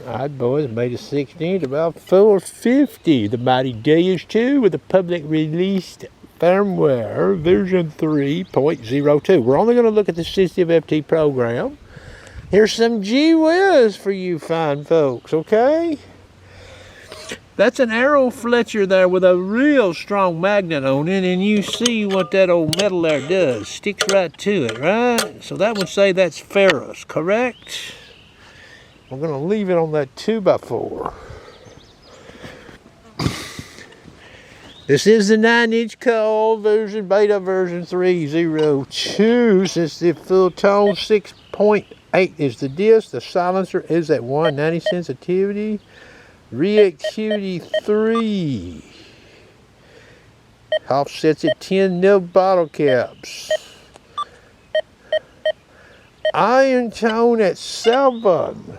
Alright, boys, made it 16 to about 450. The mighty Deus 2 with the public released firmware version 3.02. We're only going to look at the sensitive FT program. Here's some Whiz for you fine folks, okay? That's an arrow fletcher there with a real strong magnet on it, and you see what that old metal there does. Sticks right to it, right? So that would say that's ferrous, correct? We're going to leave it on that 2x4. This is the 9-inch coil version, beta version 3.02. Sensitive full tone, 6.8 is the disc. The silencer is at 190 sensitivity. Reactivity 3. Offsets at 10 nib bottle caps. Iron tone at 7.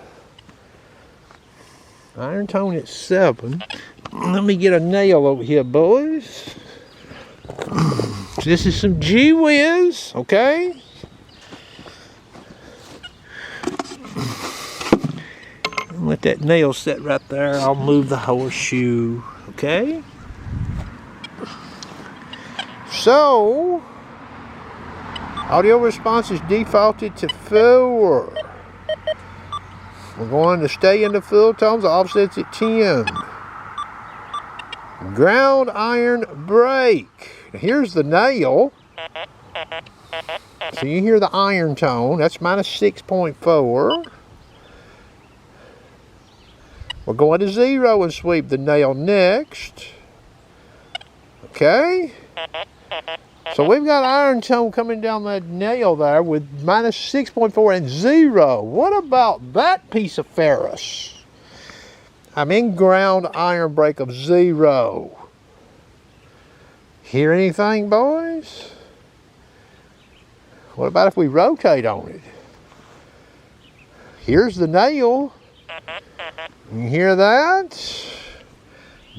Iron tone at 7. Let me get a nail over here, boys. This is some Whiz, okay? Let that nail set right there. I'll move the horseshoe, okay? So, audio response is defaulted to 4. We're going to stay in the full tones, offsets at 10. Ground iron brake. Now here's the nail. So you hear the iron tone. That's minus 6.4. We're going to 0 and sweep the nail next. Okay. So we've got iron tone coming down that nail there with minus 6.4 and 0. What about that piece of ferrous? I'm in ground iron brake of 0. Hear anything, boys? What about if we rotate on it? Here's the nail. You hear that?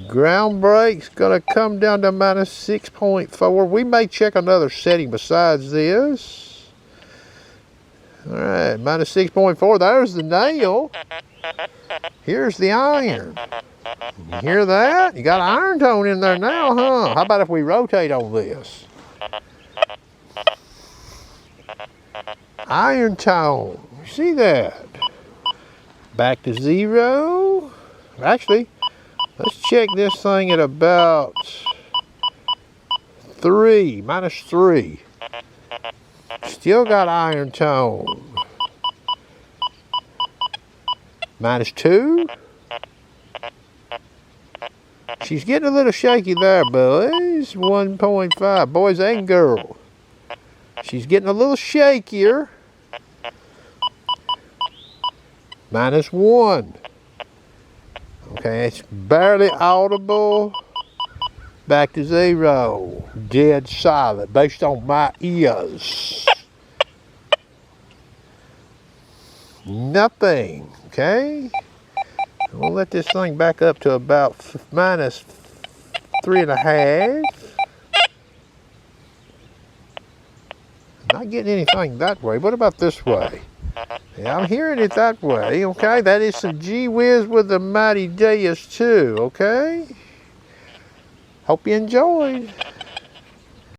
Ground brake's gonna come down to minus 6.4. We may check another setting besides this. Alright, minus 6.4. There's the nail. Here's the iron. You hear that? You got iron tone in there now, huh? How about if we rotate on this? Iron tone. See that? Back to 0. Actually, let's check this thing at about 3, minus 3. Still got iron tone. Minus 2. She's getting a little shaky there, boys. 1.5. Boys and girls. She's getting a little shakier. Minus 1. Okay, it's barely audible. Back to 0. Dead silent based on my ears. Nothing. Okay. We'll let this thing back up to about minus 3.5. Not getting anything that way. What about this way? Yeah, I'm hearing it that way, okay? That is some Whiz with the mighty Deus 2, okay? Hope you enjoyed.